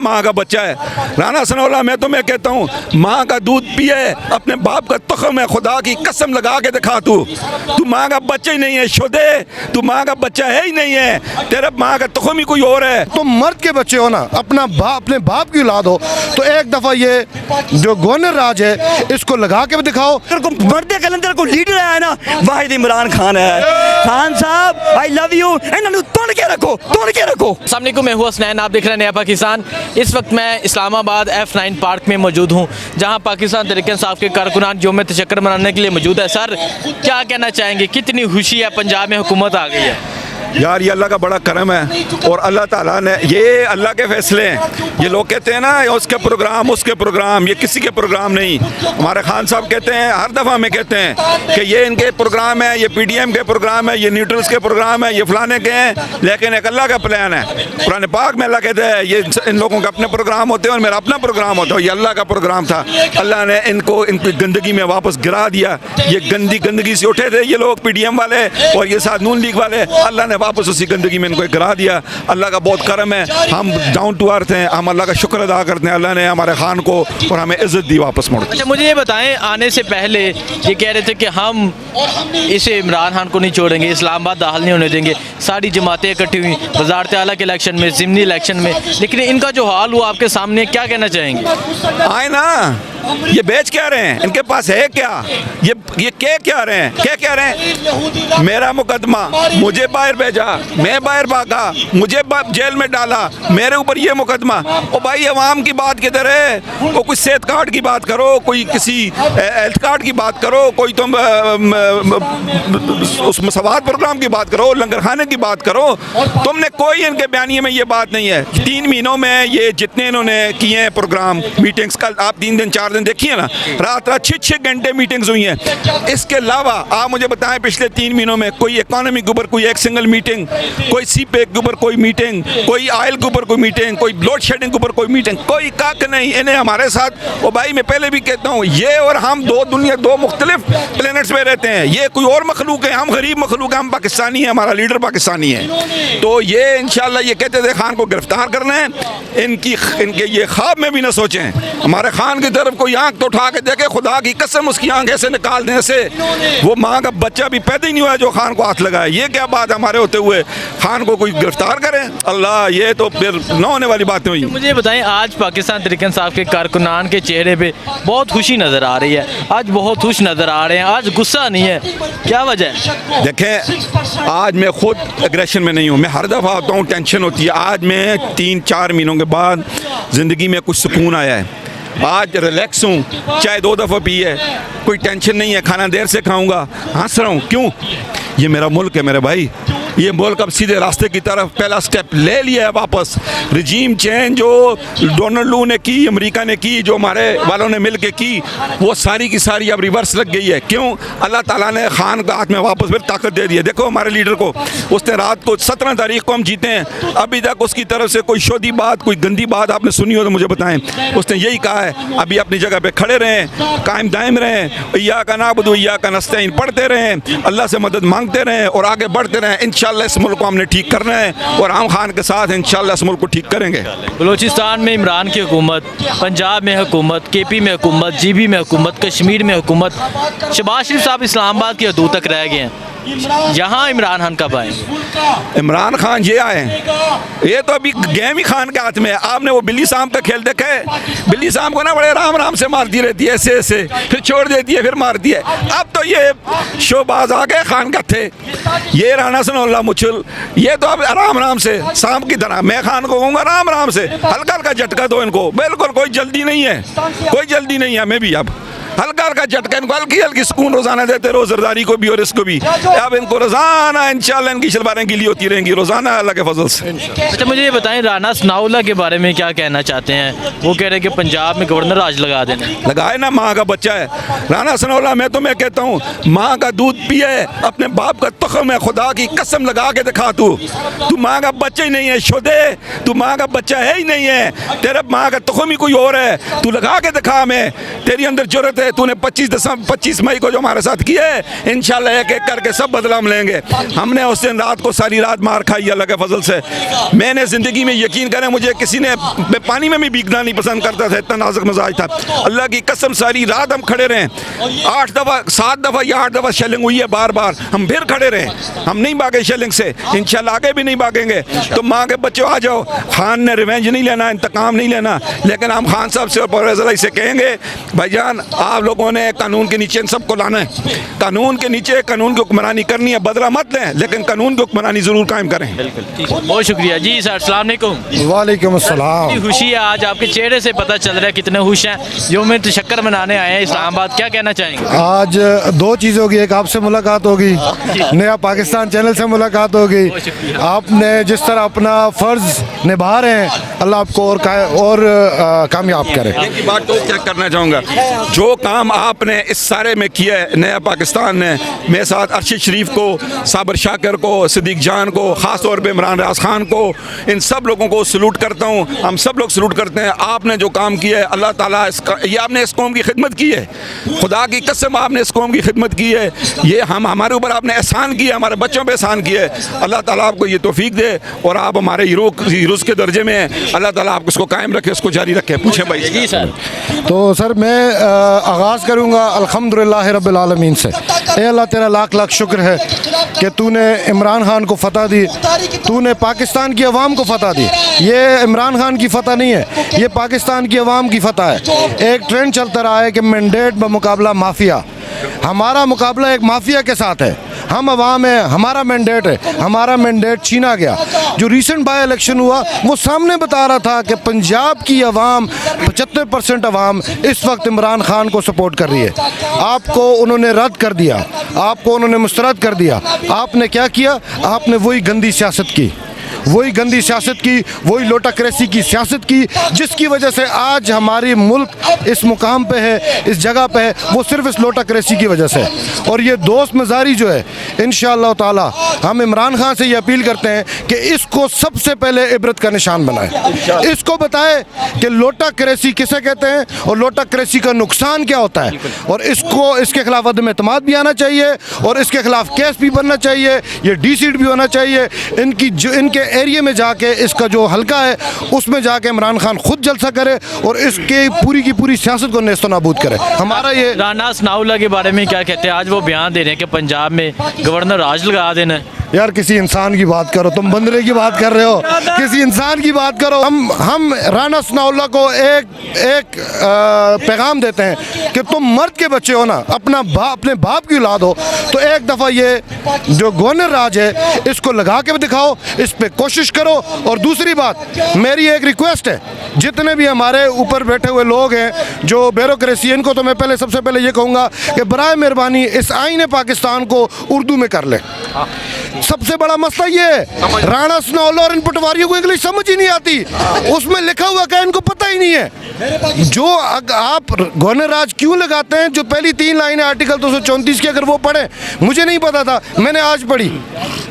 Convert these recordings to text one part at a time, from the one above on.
माँ का बच्चा है। राना सनाउल्लाह, मैं तुम्हें कहता हूँ, माँ का दूध पिए, अपने बाप का तुख्म है, खुदा की कसम लगा के दिखा। तू माँ का बच्चा ही नहीं है, शोदे, तू माँ का बच्चा है ही नहीं है, तेरा माँ का तुख्म ही कोई और है। तुम मर्द के बच्चे हो ना, अपने बाप की औलाद हो, तो एक दफ़ा ये जो गवर्नर राज है इसको लगा के भी दिखाओ। मर्द कलंदर को लीडर है ना, वाहिद इमरान खान है। खान साहब, आई लव यू। इन्होंने तोड़ के रखो, तोड़ के रखो। अस्सलाम वालेकुम, मैं हूँ हसनैन, आप देख रहे हैं नया पाकिस्तान। इस वक्त मैं इस्लामाबाद F9 पार्क में मौजूद हूँ, जहाँ पाकिस्तान तहरीक-ए-इंसाफ के कारकुनान यौम तशक्कुर मनाने के लिए मौजूद है। सर, क्या कहना चाहेंगे, कितनी खुशी है पंजाब में हुकूमत आ गई है? यार, ये अल्लाह का बड़ा करम है और अल्लाह ताला ने, ये अल्लाह के फैसले हैं। ये लोग कहते हैं ना उसके प्रोग्राम, उसके प्रोग्राम, ये किसी के प्रोग्राम नहीं। हमारे खान साहब कहते हैं, हर दफ़ा में कहते हैं कि ये इनके प्रोग्राम है, ये PDM के प्रोग्राम है, ये न्यूट्रल्स के प्रोग्राम है, ये फलाने के हैं, लेकिन एक अल्लाह का प्लान है। कुरान पाक में अल्लाह कहते हैं ये इन लोगों के अपने प्रोग्राम होते हैं और मेरा अपना प्रोग्राम होता है। ये अल्लाह का प्रोग्राम था, अल्लाह ने इनकी गंदगी में वापस गिरा दिया। ये गंदगी से उठे थे ये लोग, PDM वाले और ये साथ नून लीग वाले, अल्लाह ने वापस उसी गंदगी में इनको गिरा दिया। अल्लाह का बहुत करम है, हम डाउन टू अर्थ हैं, हम अल्लाह का शुक्र अदा करते हैं। अल्लाह ने हमारे खान को और हमें इज्जत दी वापस मुड़। अच्छा, मुझे ये बताएं, आने से पहले ये कह रहे थे कि हम इसे इमरान खान को नहीं छोड़ेंगे, इस्लामाबाद दाखिल नहीं होने देंगे, सारी जमातें इकट्ठी हुई वज़ारत आला के इलेक्शन में, ज़िमनी इलेक्शन में, लेकिन इनका जो हाल हुआ आपके सामने, क्या कहना चाहेंगे? आए ना, ये बेच क्या रहे हैं, इनके पास है क्या, ये क्या रहे हैं, क्या कह रहे हैं? मेरा मुकदमा, मुझे बाहर भेजा, मैं बाहर भागा, मुझे जेल में डाला, मेरे ऊपर ये मुकदमा। ओ भाई, अवाम की बात किधर है? वो कुछ सेहत कार्ड की बात करो, कोई किसी हेल्थ कार्ड की बात करो, कोई तुम उस मसवाद प्रोग्राम की बात करो, लंगर खाने की बात करो। तुमने कोई इनके बयानिए में ये बात नहीं है। 3 महीनों में ये जितने इन्होंने किए हैं प्रोग्राम, मीटिंग्स, कल आप 3 दिन 4 दिन देखिए ना, रात 6 घंटे मीटिंग्स हुई हैं। इसके अलावा आप मुझे बताएं, पिछले 3 महीनों में कोई इकोनॉमी के ऊपर कोई एक सिंगल मीटिंग, कोई CPEC के ऊपर कोई मीटिंग, कोई ऑयल के ऊपर कोई मीटिंग, कोई लोड शेडिंग के ऊपर कोई मीटिंग, कोई काक नहीं। इन्हें हमारे साथ, ओ भाई मैं पहले भी कहता हूँ, ये और हम दो मुख्तलिफ प्लेनेट्स में रहते हैं। ये कोई और मखलूक है, हम गरीब मखलूक है, हम पाकिस्तानी है, हमारा लीडर पाकिस्तानी है। तो ये इंशाल्लाह, ये कहते थे खान को गिरफ्तार करना है, इनके ये ख्वाब में भी ना सोचें। हमारे खान की तरफ कोई आंख तो उठा के देखे, खुदा की कसम उसकी आंख ऐसे निकाल देने से वो माँ का बच्चा भी पैदा ही नहीं हुआ जो खान को हाथ लगाए। ये क्या बात, हमारे होते हुए खान को कोई गिरफ्तार करे? अल्लाह, ये तो फिर न होने वाली बातें हुई। मुझे बताएं, आज पाकिस्तान तहरीक-ए-इंसाफ के कारकुनान के चेहरे पे बहुत खुशी नज़र आ रही है, आज बहुत खुश नज़र आ रहे हैं, आज गुस्सा नहीं है, क्या वजह है? देखें, आज मैं खुद एग्रेशन में नहीं हूँ, मैं हर दफ़ा आता हूँ, टेंशन होती है। आज मैं 3-4 महीनों के बाद ज़िंदगी में कुछ सुकून आया है। आज रिलैक्स हूँ, चाय 2 दफ़ा पी है, कोई टेंशन नहीं है, खाना देर से खाऊंगा, हंस रहा हूँ। क्यों? ये मेरा मुल्क है मेरे भाई, ये मुल्क अब सीधे रास्ते की तरफ पहला स्टेप ले लिया है वापस। रजीम चेंज जो डोनाल्ड लू ने की, अमेरिका ने की, जो हमारे वालों ने मिल के की, वो सारी की सारी अब रिवर्स लग गई है। क्यों? अल्लाह ताला ने खान के हाथ में वापस फिर ताकत दे दी है। देखो हमारे लीडर को, उसने रात को 17 तारीख को हम जीते हैं, अभी तक उसकी तरफ से कोई शोदी बात, कोई गंदी बात आपने सुनी हो तो मुझे बताएं। उसने यही कहा है, अभी अपनी जगह पे खड़े रहें, कायम दायम रहें, इय्याका नअबुदु व इय्याका नस्तईन पढ़ते रहें, अल्लाह से मदद मांगते रहें और आगे बढ़ते रहें। इंशाल्लाह इस मुल्क को हमने ठीक करना है और आम खान के साथ इंशाल्लाह इस मुल्क को ठीक करेंगे। बलूचिस्तान में इमरान की हुकूमत, पंजाब में हुकूमत, KP में हुकूमत, GB में हुकूमत, कश्मीर में हुकूमत, शहबाज शरीफ साहब इस्लामाबाद की हदूद तक रह गए हैं, यहाँ इमरान खान कब आएंगे? इमरान खान ये आए, ये तो अभी गेम ही खान के हाथ में है। आपने वो बिल्ली साहब का खेल देखा है? बिल्ली साहब को ना बड़े राम से मारती रहती है, ऐसे ऐसे, फिर छोड़ देती है, फिर मारती है। अब तो ये शोबाज आ गए खान का थे, ये राना सनाउल्लाह मुचल, ये तो अब राम से सांप की तरह। मैं खान को कहूँगा राम से, हल्का हल्का झटका दो इनको, बिल्कुल कोई जल्दी नहीं है, कोई जल्दी नहीं है। मैं भी अब हल्का हल्का झटका इनको, हल्की सुकून रोजाना देते रहो, जरदारी को भी और इसको भी। अब इनको रोजाना इंशाल्लाह इनकी शलवारें गीली होती रहेंगी रोजाना अल्लाह के फजल से। अच्छा, मुझे ये बताएं, राना सनाउल्लाह के बारे में क्या कहना चाहते हैं? वो कह रहे हैं कि पंजाब में गवर्नर राज लगा देना। लगाए ना, माँ का बच्चा है राना सनाउल्लाह। मैं तुम्हें कहता हूँ, माँ का दूध पिए, अपने बाप का तुख्म है, खुदा की कसम लगा के दिखा। तू माँ का बच्चा ही नहीं है, शोदे, तू माँ का बच्चा है ही नहीं है, तेरा माँ का तुख्म ही कोई और है। तू लगा के दिखा, मैं तेरी अंदर जुर्रत है तूने 25 मई को जो हमारे साथ किया है, इंशाल्लाह एक एक करके सब बदला हम लेंगे। हमने उस दिन रात को सारी रात मार खाई अल्लाह के फजल से। मैंने ज़िंदगी में यकीन करें, मुझे किसी ने, मैं पानी में भी भीगना नहीं पसंद करता था, इतना नाजुक मिजाज था। अल्लाह की कसम सारी रात हम खड़े रहे, 7 दफ़ा या 8 दफ़ा शेलिंग हुई है बार बार, हम फिर खड़े रहे, हम नहीं भागे शेलिंग से, इंशाल्लाह आगे भी नहीं भागेंगे। तो माँ के बच्चों आ जाओ, खान ने रिवेंज नहीं लेना, इंतकाम नहीं लेना, लेकिन हम खान साहब से और परवेज़ इलाही से कहेंगे भाईजान आप लोगों ने कानून के नीचे इन सबको लाना है, कानून के नीचे कानून की हुक्मरानी करनी है, बदला मत लें लेकिन कानून की हुक्मरानी ज़रूर कायम करें। बहुत शुक्रिया जी सर, अस्सलाम वालेकुम। वालेकुम अस्सलाम। कितनी खुशी है आज, आपके चेहरे से पता चल रहा है कितने खुश हैं। यौम तशक्कुर मनाने आए हैं इस्लामाबाद, क्या कहना चाहेंगे? आज 2 चीज़ होगी, एक आपसे मुलाकात होगी, नया पाकिस्तान चैनल से मुलाकात होगी। आपने जिस तरह अपना फ़र्ज़ निभा रहे हैं, अल्लाह आपको और कामयाब करे। एक बात तो क्या करना चाहूँगा, जो काम आपने इस सारे में किया है नया पाकिस्तान ने, मेरे साथ अरशद शरीफ को, साबर शाकिर को, सिद्दीक जान को, ख़ास तौर पे इमरान राज खान को, इन सब लोगों को सलूट करता हूँ। हम सब लोग सलूट करते हैं। आपने जो काम किया है अल्लाह ताला इसका, ये आपने इस कौम की खिदमत की है, खुदा की कसम आपने इस कौम की खिदमत की है। ये हमारे ऊपर आपने एहसान किया, हमारे बच्चों पे एहसान किया है। अल्लाह ताला आपको ये तौफीक दे और आप हमारे हीरोज़ के दर्जे में हैं। अल्लाह ताला आपको इसको कायम रखे, इसको जारी रखे। पूछें भाई। जी सर। तो सर मैं आगाज़ करूँगा अल्हम्दुलिल्लाह रब्बिल आलमीन से। ए अल्लाह तेरा लाख लाख शुक्र है कि तूने इमरान खान को फ़तह दी, तूने पाकिस्तान की अवाम को फ़तह दी। ये इमरान खान की फ़तह नहीं है, ये पाकिस्तान की अवाम की फ़तह है। एक ट्रेंड चलता रहा है कि मैंडेट बमुकाबला माफिया, हमारा मुकाबला एक माफिया के साथ है। हम अवाम है, हमारा मैंडेट है, हमारा मैंडेट छीना गया। जो रिसेंट बाई इलेक्शन हुआ वो सामने बता रहा था कि पंजाब की अवाम 75% अवाम इस वक्त इमरान खान को सपोर्ट कर रही है। आपको उन्होंने रद्द कर दिया, आपको उन्होंने मुस्तरद कर दिया। आपने क्या किया? आपने वही गंदी सियासत की, वही गंदी सियासत की, वही लोटाक्रेसी की सियासत की, जिसकी वजह से आज हमारी मुल्क इस मुकाम पे है, इस जगह पे है, वो सिर्फ इस लोटाक्रेसी की वजह से। और ये दोस्त मजारी जो है, इंशाअल्लाह ताला हम इमरान खान से ये अपील करते हैं कि इसको सबसे पहले इबरत का निशान बनाए, इसको बताए कि लोटाक्रेसी किसे कहते हैं और लोटाक्रेसी का नुकसान क्या होता है। और इसको, इसके खिलाफ अदम एतमाद भी आना चाहिए और इसके खिलाफ केस भी बनना चाहिए, ये डीसीड भी होना चाहिए। इनके एरिया में जाके इसका जो हल्का है उसमें जाके इमरान खान खुद जलसा करे और इसके पूरी की पूरी सियासत को नेस्तो नाबूद करे। हमारा ये राना सनाउल्लाह के बारे में क्या कहते हैं? आज वो बयान दे रहे हैं कि पंजाब में गवर्नर राज लगा देना है। यार किसी इंसान की बात करो, तुम बंदरे की बात कर रहे हो, किसी इंसान की बात करो। हम राना सनाउल्लाह को एक पैगाम देते हैं कि तुम मर्द के बच्चे हो ना, अपने बाप की औलाद हो, तो एक दफ़ा ये जो गवर्नर राज है इसको लगा के दिखाओ, इस पे कोशिश करो। और दूसरी बात, मेरी एक रिक्वेस्ट है, जितने भी हमारे ऊपर बैठे हुए लोग हैं जो ब्यूरोक्रेसी, इनको तो मैं सबसे पहले ये कहूँगा कि बराए मेहरबानी इस आईन पाकिस्तान को उर्दू में कर ले। सबसे बड़ा मसला ये है, राणा सनाउल्लाह और इन पटवारियों को इंग्लिश समझ ही नहीं आती, उसमें लिखा हुआ क्या इनको पता ही नहीं है। जो आप गवर्नर राज क्यों लगाते हैं, जो पहली 3 लाइनें आर्टिकल 234 की अगर वो पढ़े, मुझे नहीं पता था, मैंने आज पढ़ी।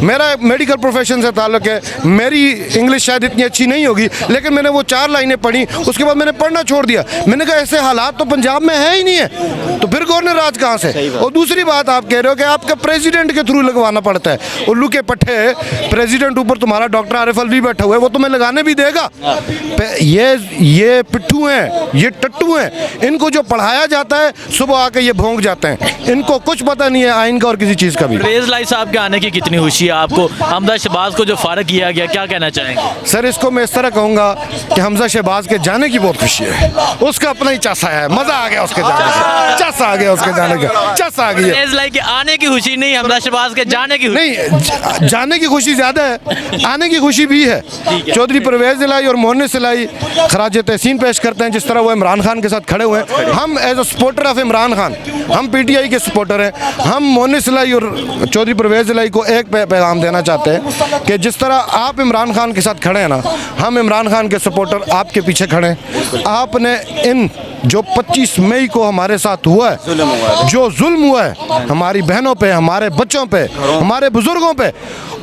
मेरा मेडिकल प्रोफेशन से ताल्लुक़ है, मेरी इंग्लिश शायद इतनी अच्छी नहीं होगी, लेकिन मैंने वो 4 लाइनें पढ़ी, उसके बाद मैंने पढ़ना छोड़ दिया। मैंने कहा ऐसे हालात तो पंजाब में है ही नहीं है, तो फिर गवर्नर राज कहाँ से। और दूसरी बात आप कह रहे हो कि आपका प्रेसिडेंट के थ्रू लगवाना पड़ता है। उल्लू के पट्टे, प्रेसिडेंट ऊपर तुम्हारा डॉक्टर आरिफ अलवी बैठा हुआ है, वो तुम्हें लगाने भी देगा। ये पिट्ठू हैं, ये टट्टू हैं, इनको जो पढ़ाया जाता है सुबह आके ये भोंक जाते हैं, इनको कुछ पता नहीं है आइन का और किसी चीज़ का भी। परवेज़ इलाही साहब के आने की कितनी खुशी है आपको? हमजा शहबाज को जो फारग किया गया, क्या कहना चाहेंगे? सर इसको मैं इस तरह कहूँगा कि हमजा शहबाज के जाने की बहुत खुशी है, उसका अपना ही चासा है, मज़ा आ गया उसके जाने का, चासा आ गया उसके जाने का, चासा आ गया। परवेज़ इलाही के आने की खुशी नहीं, हमजा शहबाज के जाने की नहीं, जाने की खुशी ज़्यादा है, आने की खुशी भी है। चौधरी परवेज़ इलाही और मोहनिस इलाही खराज तहसीन पेश करते हैं, जिस तरह वो इमरान खान के साथ खड़े हुए हैं। हम as a supporter of Imran Khan, हम PTI के सपोर्टर हैं। हम मोहनिस इलाही और चौधरी परवेज़ इलाही को एक पैगाम देना चाहते हैं कि जिस तरह आप इमरान खान के साथ खड़े हैं ना, हम इमरान खान के सपोर्टर आपके पीछे खड़े हैं। आपने इन जो 25 मई को हमारे साथ हुआ है, जो जुल्म हुआ है हमारी बहनों पे, हमारे बच्चों पे, हमारे बुजुर्गों पे,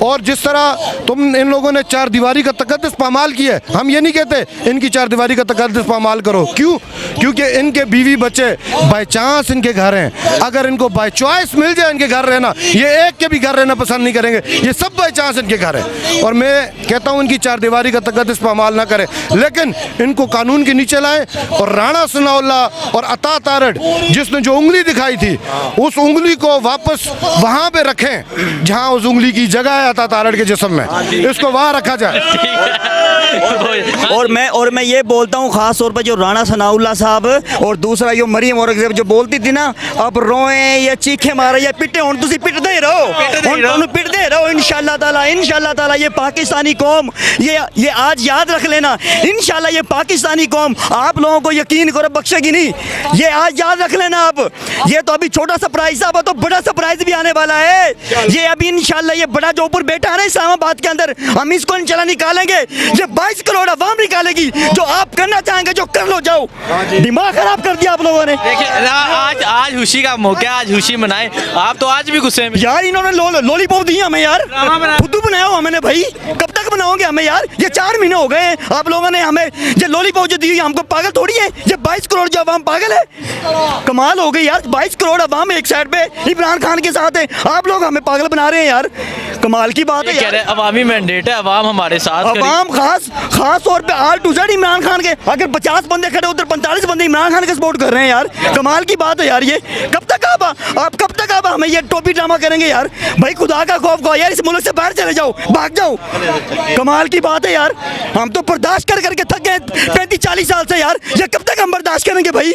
और जिस तरह तुम इन लोगों ने चार दीवारी का तकद्दुस पामाल किया है, हम ये नहीं कहते इनकी चार दीवारी का तकद्दुस पामाल करो। क्यों? क्योंकि इनके बीवी बच्चे बाई चांस इनके घर हैं। अगर इनको बाई चॉइस मिल जाए इनके घर रहना, ये एक के भी घर रहना पसंद नहीं करेंगे, ये सब बाई चांस इनके घर है। और मैं कहता हूँ इनकी चार दीवारी का तकद्दुस पामाल ना करें, लेकिन इनको कानून के नीचे लाएं। और राणा सनाउल्लाह और अता तारड़ जिसने जो उंगली दिखाई थी, उस उंगली को वापस वहाँ पे रखें जहाँ उस उंगली की जगह है अता तारड़ के जिस्म में, इसको वहाँ रखा जाए। और मैं ये बोलता हूँ खास तौर पर जो राणा सनाउल्लाह साहब और दूसरा जो मरियम औरंगजेब जो बोलती थी ना, अब रोए या चीखे मारे या पिटे, हुण तुसी पिटदे ही रहो, पिटदे ही रहो। इंशाल्लाह ताला ये पाकिस्तानी कौम ये आज याद रख लेना, इंशाल्लाह ये पाकिस्तानी कौम आप लोगों को यकीन करो बख्शेगी नहीं, ये आज याद रख लेना आप। ये तो अभी छोटा सरप्राइज था, अब तो बड़ा सरप्राइज भी आने वाला है। ये अभी इंशाल्लाह ये बड़ा जो ऊपर बैठा है ना इस्लामाबाद के अंदर, हम इसको इंशाल्लाह निकालेंगे। ये 22 करोड़ अवाम निकालेगी, जो आप करना चाहेंगे जो कर लो, जाओ। दिमाग खराब कर दिया आप लोगों ने। देखिए आज खुशी का मौका है, आज खुशी मनाएं। आप तो आज भी गुस्से में यार इन्होंने लॉलीपॉप दी हमें यार, खुद बनाया हो हमने भाई, कब तक बनाओगे हमें यार? ये 4 महीने हो गए आप लोगों ने हमें ये लॉलीपॉप जो दी, हमको पागल थोड़ी है। ये 22 करोड़ जो अवाम पागल है, कमाल हो गई यार। 22 करोड़ अवाम एक साइड पे इमरान खान के साथ है, आप लोग हमें पागल बना रहे हैं यार, कमाल की बात है कह रहे हैं अवामी मैंडेट है, अवाम हमारे साथ अवाम खास तौर पे आल टू जेड इमरान खान के, अगर 50 बंदे खड़े उधर 45 बंदे इमरान खान के सपोर्ट कर रहे हैं यार, कमाल की बात है यार। ये कब तक आप कब तक आप हमें ये टोपी ड्रामा करेंगे यार? भाई खुदा का खौफ करो यार, इस मुल्क से बाहर चले जाओ, भाग जाओ। कमाल की बात है यार, हम तो बर्दाश्त कर करके थक गए 35-40 साल से यार, ये कब तक हम बर्दाश्त करेंगे भाई?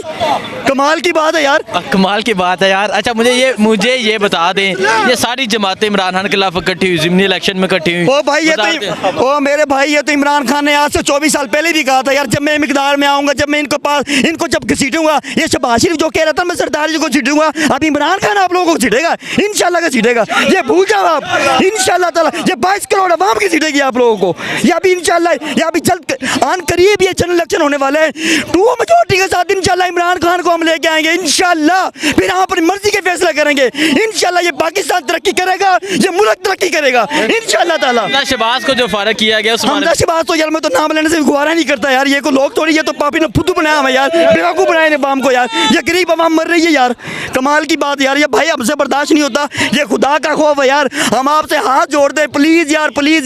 कमाल की बात है यार, कमाल की बात है यार। अच्छा मुझे ये बता दें, ये सारी जमातें इमरान खान के खिलाफ इकट्ठी हुई, ज़िमनी इलेक्शन में इकट्ठी हुई। ओ भाई मेरे भाई ये तो इमरान खान ने आज से 24 साल पहले भी कहा था यार, जब मैं मिकदार में आऊंगा, जब मैं इनको जब घसीटूंगा, ये शहबाज शरीफ जो कह रहा था मैं सरदार जी को सीटूंगा, अब इमरान खान आप लोगों को सीटेगा, इंशाल्लाह का सीटेगा। ये भूल जाओ आप, इंशाल्लाह ताला ये 22 करोड़ अवाम की सीटेगी आप लोगों को। ये अभी इंशाल्लाह, ये अभी जल्द आन करीब ये जनरल इलेक्शन होने वाले हैं, 2 मेजॉरिटी के साथ इंशाल्लाह इमरान खान को हम लेके आएंगे इंशाल्लाह। फिर हम अपनी मर्जी के फैसला करेंगे इंशाल्लाह। ये पाकिस्तान तरक्की करेगा, ये मुल्क तरक्की करेगा इंशाल्लाह ताला। शहबाज को जो फारग किया गया, शहबाज तो यार मैं तो नाम लेने से गुवारा नहीं करता यार, ये को लोग थोड़ी, ये तो पापी ने फुद्दू बनाया हमें यार, बेवकूफ़ बनाया अवाम को यार, ये गरीब अवाम मर रही है यार, कमाल की बात यार। ये भाई हमसे बर्दाश्त नहीं होता, ये खुदा का खौफ है यार, हम आपसे हाथ जोड़ते हैं, प्लीज़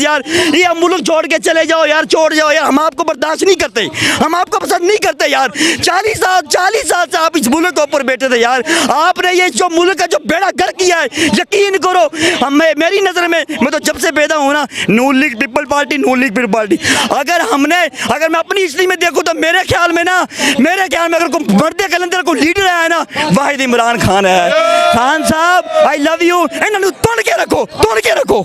यार, ये हम मुल्क छोड़ के चले जाओ यार, छोड़ जाओ यार, हम आपको बर्दाश्त नहीं करते, हम आपको पसंद नहीं करते यार। 40 साल से आप इस मुल्क के ऊपर बैठे थे यार, आपने ये जो मुल्क का जो बेड़ा गर्क किया है, यकीन करो मेरी नज़र में, मैं तो जब से पैदा हूँ ना, नून लीग पीपल पार्टी, अगर मैं अपनी हिस्ट्री में देखूँ तो मेरे ख्याल में अगर कोई मर्द कलंदर को लीडर आया ना, वाहिद इमरान खान है। खान साहब आई लव यू, इन्होंने तोड़ के रखो।